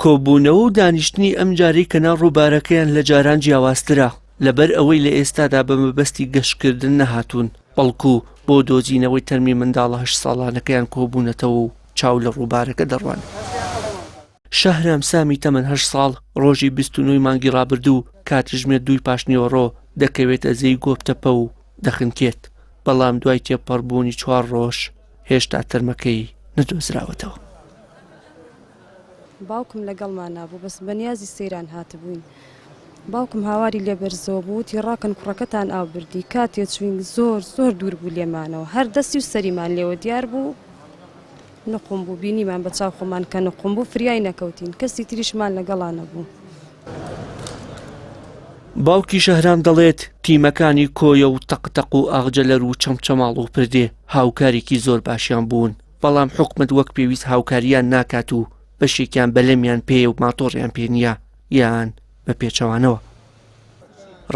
کۆبوونەوە و دانیشتنی ئەم جارەی کەناڵ ڕووبارەکەیان لە جاران جیاوازترە لەبەر ئەوەی لە ئێستادا بە مەبەستی گەشتکردن نەهاتوون بەڵکو بۆ دۆزینەوەی تەرمی منداڵە 8 ساڵانەکەیان کۆبوونەتەوە و چاو لە ڕووبارەکە دەڕوان. شەهرام سامی تەمەن 8 ساڵ ڕۆژی 29 مانگی ڕابردوو کاتژمێر 2 پاشنیوەڕۆ دەکەوێتە زەی گۆبتەپە و دەخنکێت بەڵام دوای تێپەڕبوونی 4 ڕۆژ هێشتا تەرمەکەی نەدۆزراوەتەوە. باوکم لەگەڵمان نابوو بەس بەنیازی سەیران هاتبووین. باوکم هاواری لێبەرزەوە بوو تی ڕاکەن کوڕەکەتان ئاوبردی کاتێ چوین زۆر دوور بوو لێمانەوە هەر دەستی و سەریمان لێوە دیار بوو نقم بوو بینیمان بە چاو خۆمان کە نقم بوو فریای نەکەوتین کەسی تریشمان لەگەڵانە بوو. باوکی شەهرام دەڵێت تیمەکانی کۆیە و تەقتەق و ئاغجەلەر و چەمچەماڵ و پردێ هاوکارێکی زۆر باشیان بوون بەڵام حکومت وەک پێویست هاوکاریان ناکات و بەشێکیان بەلەمیان پێیە و ماتۆڕیان پێ نییە یان بە پێچەوانەوە.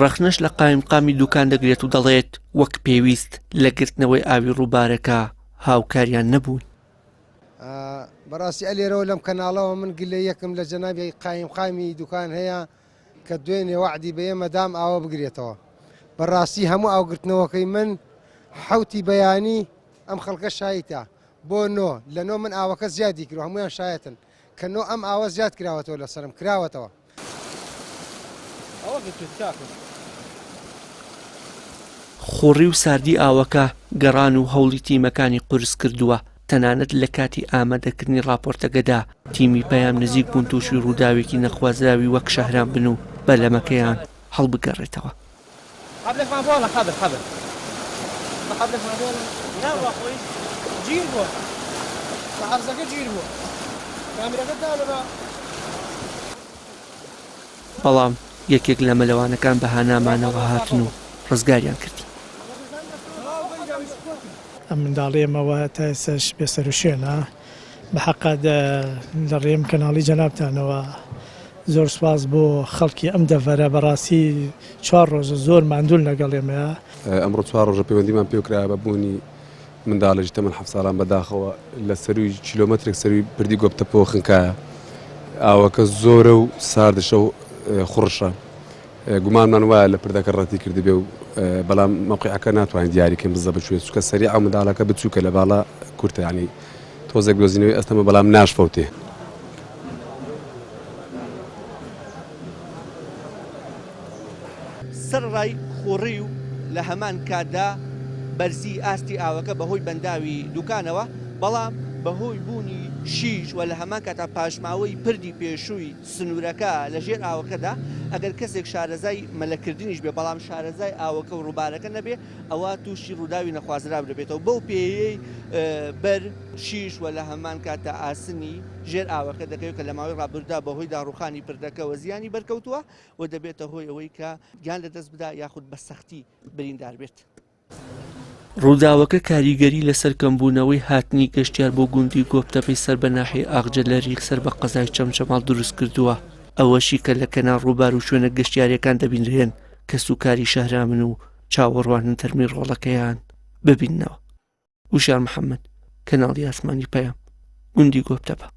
ڕەخنەش لە قایمقامی دوکان دەگرێت و دەڵێت وەک پێویست لە گرتنەوەی ئاوی ڕووبارەکە هاوکاریان نەبوون. بەڕاستی ئەلێرەوە لەم کەناڵەوە من گلە یەکم لە جەنابی قایمقامی دوکان هەیە کە دوێنێ وعدی بە ئێمە دام ئاوە بگرێتەوە. بەڕاستی هەموو ئاوگرتنەوەکەی من حوتی بەیانی ئەم خەڵکە شایتە بۆ نۆ لە نۆ من ئاوەکە زیادی کرد هەمویان شایەتن کە نۆ ئەم ئاوە زیاد کراوەتەوە لەسەرم کراوەتەوە. خوڕی و ساردی ئاوەکە گەڕان و هەوڵی تیمەکانی قورس کردووە تەنانەت لە کاتی ئامادەکردنی راپۆرتەکەدا تیمی پەیام نزیک بوون تووشی ڕووداوێکی نەخوازراوی وەک شەهرام بن و بەلەمەکەیان هەڵبگەڕێتەوە. بەڵام یەکێک لە مەلەوانەکان بەهانامانەوە هاتن و ڕزگاریان کردی. ئەم منداڵێمەوە تا ئێستاش بێسەر و شوێنە بە حەقا لە ڕێم کەناڵی جەنابتانەوە زۆر سواز بۆ خەڵکی ئەم دەڤەرە بەڕاستی 4 ڕۆژە زۆر ماندوول لەگەڵێمەیە. ئەمڕۆ 4 ڕۆژە پەیوەندیمان پێوکرا بەبوونی منداڵێکی تەمەن 7 ساڵان بەداخەوە لە سەروی کیلۆمەترێک سەروی پردی گۆبتەپەوە خنکایە ئاوەکە زۆرە و ساردشە و خوڕشە گومانمان وایە لە پردەکە ڕەتی کردی بێ و بەڵام مەوقیعەکە ناتوانین دیاریکەین بزە بچوێت چونکە سەریع و منداڵەکە بچووکە لە باڵا کورتە ینی تۆزێک دۆزینەوەی ئەستەمە بەڵام ناشفەوتێ. سەرڕای خوڕی و لە هەمان کاتدا بەرزی ئاستی ئاوەکە بەهۆی بەنداوی دوکانەوە بەڵام بەهۆی بوونی شیش و لە هەمان کاتا پاشماوەی پردی پێشووی سنوورەکە لە ژێر ئاوەکەدا ئەگەر کەسێک شارەزای مەلەکردنیش بێ بەڵام شارەزای ئاوەکە و ڕووبارەکە نەبێ ئەوە تووشی ڕووداوی نەخوازرا دەبێتەوە بەو پێیەی بەر شیش و لە هەمان کاتە ئاسنی ژێر ئاوەکە دەکەوێت کە لە ماوەی ڕابردا بەهۆی داڕوخانی پردەکەەوە زیانی بەرکەوتووە و دەبێتە هۆی ئەوەی کە گیان لەدەست بدا یاخود بە سەختی بریندار بێت. ڕووداوەکە کاریگەری لەسەر کەمبوونەوەی هاتنی گەشتیار بۆ گوندی گۆبتەپەی سەر بە ناحیە ئاغجەلەری سەر بە قەزای چەمچەماڵ دروست کردووە ئەوەشی کە لە کەنار ڕووبار و شوێنە گەشتیارەکان دەبینرێن کە سوکاری شەهرامن و چاوەڕوانن تەرمی ڕۆڵەکەیان ببیننەوە. وشار محەممەد کەناڵی ئاسمانی پەیام گوندی گۆبتەپە.